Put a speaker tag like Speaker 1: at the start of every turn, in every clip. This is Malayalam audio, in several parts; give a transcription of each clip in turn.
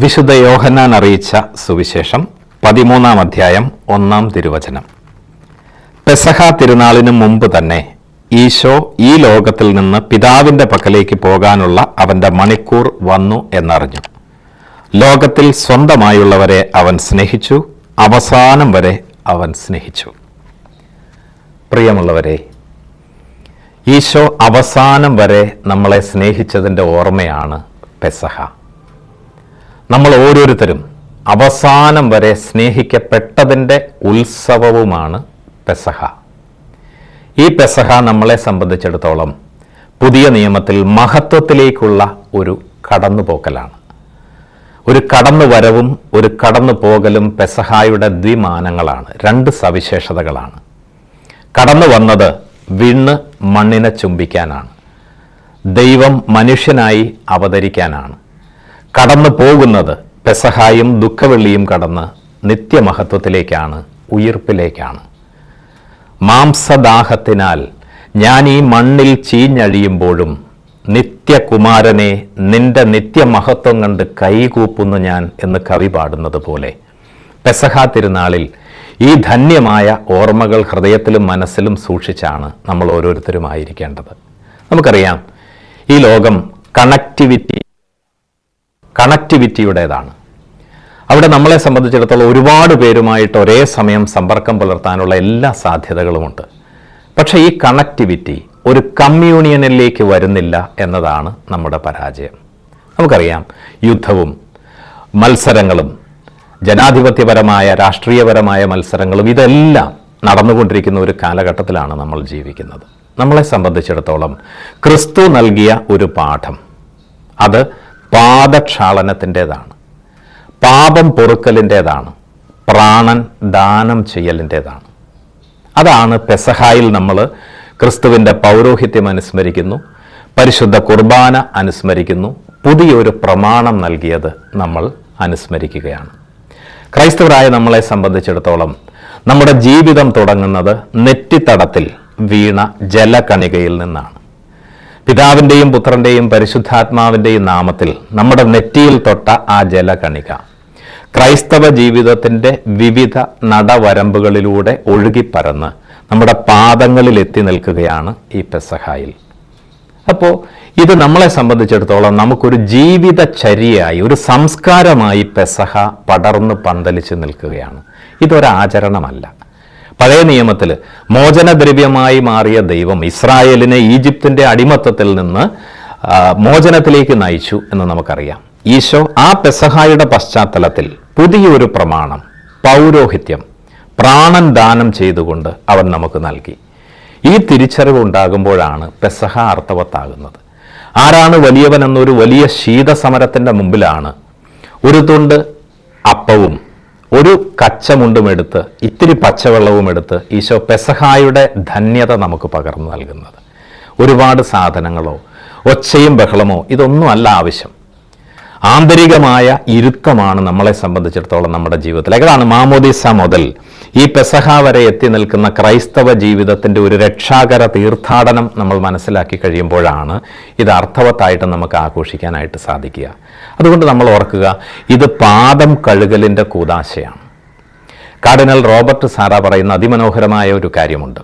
Speaker 1: വിശുദ്ധ യോഹന്നാൻ അറിയിച്ച സുവിശേഷം 13-ാം അധ്യായം 1-ാം തിരുവചനം. പെസഹ തിരുനാളിന് മുമ്പ് തന്നെ ഈശോ ഈ ലോകത്തിൽ നിന്ന് പിതാവിൻ്റെ പക്കലേക്ക് പോകാനുള്ള അവൻ്റെ മണിക്കൂർ വന്നു എന്നറിഞ്ഞു. ലോകത്തിൽ സ്വന്തമായുള്ളവരെ അവൻ സ്നേഹിച്ചു, അവസാനം വരെ അവൻ സ്നേഹിച്ചു. പ്രിയമുള്ളവരെ, ഈശോ അവസാനം വരെ നമ്മളെ സ്നേഹിച്ചതിൻ്റെ ഓർമ്മയാണ് പെസഹ. നമ്മൾ ഓരോരുത്തരും അവസാനം വരെ സ്നേഹിക്കപ്പെട്ടതിൻ്റെ ഉത്സവവുമാണ് പെസഹ. ഈ പെസഹ നമ്മളെ സംബന്ധിച്ചിടത്തോളം പുതിയ നിയമത്തിൽ മഹത്വത്തിലേക്കുള്ള ഒരു കടന്നുപോക്കലാണ്. ഒരു കടന്നുവരവും ഒരു കടന്നുപോകലും പെസഹായുടെ ദ്വിമാനങ്ങളാണ്, രണ്ട് സവിശേഷതകളാണ്. കടന്നു വന്നത് വീണ് മണ്ണിനെ ചുംബിക്കാനാണ്, ദൈവം മനുഷ്യനായി അവതരിക്കാനാണ്. കടന്നു പോകുന്നത് പെസഹായും ദുഃഖവെള്ളിയും കടന്ന് നിത്യമഹത്വത്തിലേക്കാണ്, ഉയിർപ്പിലേക്കാണ്. മാംസദാഹത്തിനാൽ ഞാൻ ഈ മണ്ണിൽ ചീഞ്ഞഴിയുമ്പോഴും നിത്യകുമാരനെ നിന്റെ നിത്യമഹത്വം കണ്ട് കൈകൂപ്പുന്നു ഞാൻ എന്ന് കവി പാടുന്നത് പോലെ പെസഹ തിരുനാളിൽ ഈ ധന്യമായ ഓർമ്മകൾ ഹൃദയത്തിലും മനസ്സിലും സൂക്ഷിച്ചാണ് നമ്മൾ ഓരോരുത്തരും ആയിരിക്കേണ്ടത്. നമുക്കറിയാം, ഈ ലോകം കണക്ടിവിറ്റിയുടേതാണ്. അവിടെ നമ്മളെ സംബന്ധിച്ചിടത്തോളം ഒരുപാട് പേരുമായിട്ട് ഒരേ സമയം സമ്പർക്കം പുലർത്താനുള്ള എല്ലാ സാധ്യതകളുമുണ്ട്. പക്ഷേ ഈ കണക്ടിവിറ്റി ഒരു കമ്മ്യൂണിയനിലേക്ക് വരുന്നില്ല എന്നതാണ് നമ്മുടെ പരാജയം. നമുക്കറിയാം, യുദ്ധവും മത്സരങ്ങളും ജനാധിപത്യപരമായ രാഷ്ട്രീയപരമായ മത്സരങ്ങളും ഇതെല്ലാം നടന്നുകൊണ്ടിരിക്കുന്ന ഒരു കാലഘട്ടത്തിലാണ് നമ്മൾ ജീവിക്കുന്നത്. നമ്മളെ സംബന്ധിച്ചിടത്തോളം ക്രിസ്തു നൽകിയ ഒരു പാഠം, അത് പാദക്ഷാളനത്തിൻ്റെതാണ്, പാപം പൊറുക്കലിൻ്റെതാണ്, പ്രാണൻ ദാനം ചെയ്യലിൻ്റെതാണ്. അതാണ് പെസഹായിൽ നമ്മൾ ക്രിസ്തുവിൻ്റെ പൗരോഹിത്യം അനുസ്മരിക്കുന്നു, പരിശുദ്ധ കുർബാന അനുസ്മരിക്കുന്നു, പുതിയൊരു പ്രമാണം നൽകിയത് നമ്മൾ അനുസ്മരിക്കുകയാണ്. ക്രൈസ്തവരായ നമ്മളെ സംബന്ധിച്ചിടത്തോളം നമ്മുടെ ജീവിതം തുടങ്ങുന്നത് നെറ്റിത്തടത്തിൽ വീണ ജലകണികയിൽ നിന്നാണ്. പിതാവിൻ്റെയും പുത്രൻ്റെയും പരിശുദ്ധാത്മാവിൻ്റെയും നാമത്തിൽ നമ്മുടെ നെറ്റിയിൽ തൊട്ട ആ ജലകണിക ക്രൈസ്തവ ജീവിതത്തിൻ്റെ വിവിധ നടവരമ്പുകളിലൂടെ ഒഴുകിപ്പരന്ന് നമ്മുടെ പാദങ്ങളിൽ എത്തി നിൽക്കുകയാണ് ഈ പെസഹായിൽ. അപ്പോൾ ഇത് നമ്മളെ സംബന്ധിച്ചിടത്തോളം നമുക്കൊരു ജീവിതചര്യയായി, ഒരു സംസ്കാരമായി പെസഹ പടർന്ന് പന്തലിച്ച് നിൽക്കുകയാണ്. ഇതൊരാചരണമല്ല. പഴയ നിയമത്തിൽ മോചനദ്രവ്യമായി മാറിയ ദൈവം ഇസ്രായേലിനെ ഈജിപ്തിൻ്റെ അടിമത്തത്തിൽ നിന്ന് മോചനത്തിലേക്ക് നയിച്ചു എന്ന് നമുക്കറിയാം. ഈശോ ആ പെസഹായുടെ പശ്ചാത്തലത്തിൽ പുതിയൊരു പ്രമാണം, പൗരോഹിത്യം, പ്രാണൻ ദാനം ചെയ്തുകൊണ്ട് അവൻ നമുക്ക് നൽകി. ഈ തിരിച്ചറിവ് ഉണ്ടാകുമ്പോഴാണ് പെസഹ അർത്ഥവത്താകുന്നത്. ആരാണ് വലിയവൻ എന്നൊരു വലിയ ശീതസമരത്തിൻ്റെ മുമ്പിലാണ് ഒരു തുണ്ട് അപ്പവും ഒരു കച്ചമുണ്ടും എടുത്ത് ഇത്തിരി പച്ചവെള്ളവും എടുത്ത് ഈശോ പെസഹായുടെ ധന്യത നമുക്ക് പകർന്നു നൽകുന്നത്. ഒരുപാട് സാധനങ്ങളോ ഒച്ചയും ബഹളമോ ഇതൊന്നും അല്ല ആവശ്യം. ആന്തരികമായ ഇരുത്തമാണ് നമ്മളെ സംബന്ധിച്ചിടത്തോളം നമ്മുടെ ജീവിതത്തിൽ. ഏതാണ് മാമോദീസ മുതൽ ഈ പെസഹ വരെ എത്തി നിൽക്കുന്ന ക്രൈസ്തവ ജീവിതത്തിൻ്റെ ഒരു രക്ഷാകര തീർത്ഥാടനം നമ്മൾ മനസ്സിലാക്കി കഴിയുമ്പോഴാണ് ഇത് അർത്ഥവത്തായിട്ട് നമുക്ക് ആഘോഷിക്കാനായിട്ട് സാധിക്കുക. അതുകൊണ്ട് നമ്മൾ ഓർക്കുക, ഇത് പാദം കഴുകലിൻ്റെ കൂദാശയാണ്. കാർഡിനൽ റോബർട്ട് സാറ പറയുന്ന അതിമനോഹരമായ ഒരു കാര്യമുണ്ട്.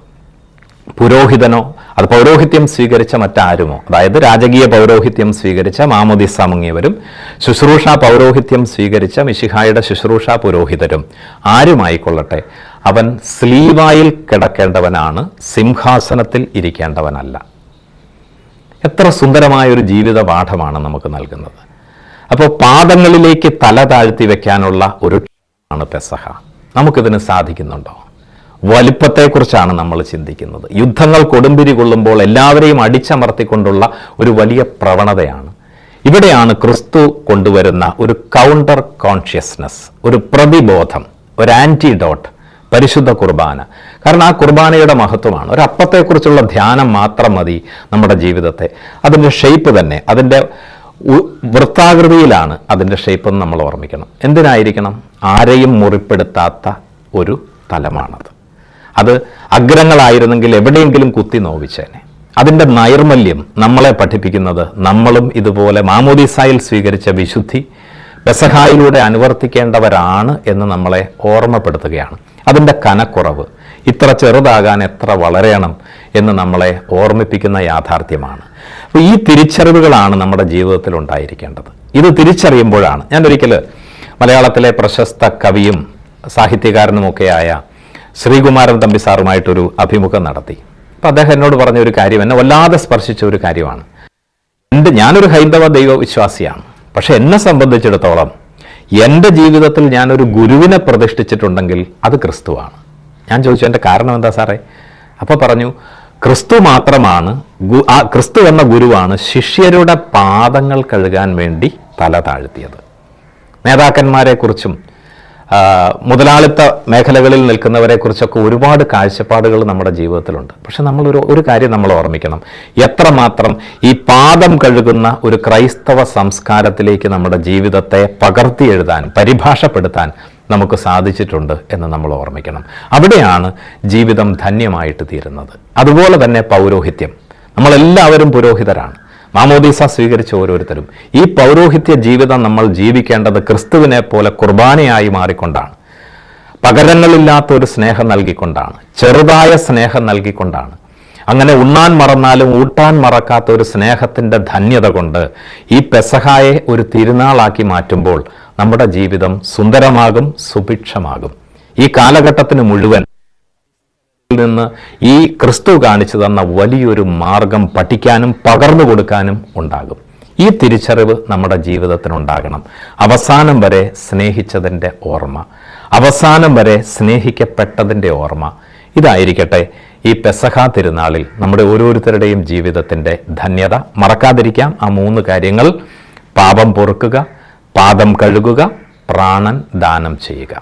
Speaker 1: പുരോഹിതനോ അത് പൗരോഹിത്യം സ്വീകരിച്ച മറ്റാരുമോ, അതായത് രാജകീയ പൗരോഹിത്യം സ്വീകരിച്ച മാമോദീസ മുങ്ങിയവരും ശുശ്രൂഷ പൗരോഹിത്യം സ്വീകരിച്ച മിശിഹായുടെ ശുശ്രൂഷ പുരോഹിതരും ആരുമായിക്കൊള്ളട്ടെ, അവൻ സ്ലീവായിൽ കിടക്കേണ്ടവനാണ്, സിംഹാസനത്തിൽ ഇരിക്കേണ്ടവനല്ല. എത്ര സുന്ദരമായൊരു ജീവിത പാഠമാണ് നമുക്ക് നൽകുന്നത്. അപ്പോൾ പാദങ്ങളിലേക്ക് തല താഴ്ത്തി വെക്കാനുള്ള ഒരു ആണ് പെസഹ. നമുക്കിതിന് സാധിക്കുന്നുണ്ടോ? വലിപ്പത്തെക്കുറിച്ചാണ് നമ്മൾ ചിന്തിക്കുന്നത്. യുദ്ധങ്ങൾ കൊടുമ്പിരി കൊള്ളുമ്പോൾ എല്ലാവരെയും അടിച്ചമർത്തിക്കൊണ്ടുള്ള ഒരു വലിയ പ്രവണതയാണ്. ഇവിടെയാണ് ക്രിസ്തു കൊണ്ടുവരുന്ന ഒരു കൗണ്ടർ കോൺഷ്യസ്നസ്, ഒരു പ്രതിബോധം, ഒരു ആൻറ്റിഡോട്ട്, പരിശുദ്ധ കുർബാന. കാരണം ആ കുർബാനയുടെ മഹത്വമാണ്. ഒരു അപ്പത്തെക്കുറിച്ചുള്ള ധ്യാനം മാത്രം മതി നമ്മുടെ ജീവിതത്തെ. അതിൻ്റെ ഷേപ്പ് തന്നെ, അതിൻ്റെ വൃത്താകൃതിയിലാണ് അതിൻ്റെ ഷേപ്പെന്ന് നമ്മൾ ഓർമ്മിക്കണം. എന്തിനായിരിക്കണം? ആരെയും മുറിപ്പെടുത്താത്ത ഒരു തലമാണത്. അത് അഗ്രങ്ങളായിരുന്നെങ്കിൽ എവിടെയെങ്കിലും കുത്തി നോവിച്ചേനെ. അതിൻ്റെ നൈർമല്യം നമ്മളെ പഠിപ്പിക്കുന്നത് നമ്മളും ഇതുപോലെ മാമോദീസായിൽ സ്വീകരിച്ച വിശുദ്ധി, പെസഹായിലൂടെ അനുവർത്തിക്കേണ്ടവരാണ് എന്ന് നമ്മളെ ഓർമ്മപ്പെടുത്തുകയാണ്. അതിൻ്റെ കനക്കുറവ് ഇത്ര ചെറുതാകാൻ എത്ര വളരണം എന്ന് നമ്മളെ ഓർമ്മിപ്പിക്കുന്ന യാഥാർത്ഥ്യമാണ്. അപ്പോൾ ഈ തിരിച്ചറിവുകളാണ് നമ്മുടെ ജീവിതത്തിൽ ഉണ്ടായിരിക്കേണ്ടത്. ഇത് തിരിച്ചറിയുമ്പോഴാണ് ഞാനൊരിക്കൽ മലയാളത്തിലെ പ്രശസ്ത കവിയും സാഹിത്യകാരനുമൊക്കെയായ ശ്രീകുമാരൻ തമ്പി സാറുമായിട്ടൊരു അഭിമുഖം നടത്തി. അപ്പോൾ അദ്ദേഹം എന്നോട് പറഞ്ഞ ഒരു കാര്യം എന്നെ വല്ലാതെ സ്പർശിച്ച ഒരു കാര്യമാണ്. ഞാനൊരു ഹൈന്ദവ ദൈവവിശ്വാസിയാണ്. പക്ഷെ എന്നെ സംബന്ധിച്ചിടത്തോളം എൻ്റെ ജീവിതത്തിൽ ഞാനൊരു ഗുരുവിനെ പ്രതിഷ്ഠിച്ചിട്ടുണ്ടെങ്കിൽ അത് ക്രിസ്തുവാണ്. ഞാൻ ചോദിച്ചു, എൻ്റെ കാരണം എന്താ സാറേ? അപ്പോൾ പറഞ്ഞു, ക്രിസ്തു മാത്രമാണ്, ക്രിസ്തു എന്ന ഗുരുവാണ് ശിഷ്യരുടെ പാദങ്ങൾ കഴുകാൻ വേണ്ടി തല താഴ്ത്തിയത്. നേതാക്കന്മാരെക്കുറിച്ചും മുതലാളിത്ത മേഖലകളിൽ നിൽക്കുന്നവരെക്കുറിച്ചൊക്കെ ഒരുപാട് കാഴ്ചപ്പാടുകൾ നമ്മുടെ ജീവിതത്തിലുണ്ട്. പക്ഷെ ഒരു കാര്യം നമ്മൾ ഓർമ്മിക്കണം, എത്രമാത്രം ഈ പാദം കഴുകുന്ന ഒരു ക്രൈസ്തവ സംസ്കാരത്തിലേക്ക് നമ്മുടെ ജീവിതത്തെ പകർത്തി എഴുതാൻ, പരിഭാഷപ്പെടുത്താൻ നമുക്ക് സാധിച്ചിട്ടുണ്ട് എന്ന് നമ്മൾ ഓർമ്മിക്കണം. അവിടെയാണ് ജീവിതം ധന്യമായിട്ട് തീരുന്നത്. അതുപോലെ തന്നെ പൗരോഹിത്യം, നമ്മളെല്ലാവരും പുരോഹിതരാണ്. മാമോദീസ സ്വീകരിച്ച ഓരോരുത്തരും ഈ പൗരോഹിത്യ ജീവിതം നമ്മൾ ജീവിക്കേണ്ടത് ക്രിസ്തുവിനെ പോലെ കുർബാനയായി മാറിക്കൊണ്ടാണ്, പകരങ്ങളില്ലാത്ത ഒരു സ്നേഹം നൽകിക്കൊണ്ടാണ്, ചെറുതായ സ്നേഹം നൽകിക്കൊണ്ടാണ്. അങ്ങനെ ഉണ്ണാൻ മറന്നാലും ഊട്ടാൻ മറക്കാത്ത ഒരു സ്നേഹത്തിൻ്റെ ധന്യത കൊണ്ട് ഈ പെസഹായെ ഒരു തിരുനാളാക്കി മാറ്റുമ്പോൾ നമ്മുടെ ജീവിതം സുന്ദരമാകും, സുഭിക്ഷമാകും. ഈ കാലഘട്ടത്തിന് മുഴുവൻ നിന്ന് ഈ ക്രിസ്തു കാണിച്ചു തന്ന വലിയൊരു മാർഗം പഠിക്കാനും പകർന്നു കൊടുക്കാനും ഉണ്ടാകും. ഈ തിരിച്ചറിവ് നമ്മുടെ ജീവിതത്തിനുണ്ടാകണം. അവസാനം വരെ സ്നേഹിച്ചതിൻ്റെ ഓർമ്മ, അവസാനം വരെ സ്നേഹിക്കപ്പെട്ടതിൻ്റെ ഓർമ്മ, ഇതായിരിക്കട്ടെ ഈ പെസഹ തിരുനാളിൽ നമ്മുടെ ഓരോരുത്തരുടെയും ജീവിതത്തിൻ്റെ ധന്യത. മറക്കാതിരിക്കാം ആ 3 കാര്യങ്ങൾ: പാപം പൊറുക്കുക, പാദം കഴുകുക, പ്രാണൻ ദാനം ചെയ്യുക.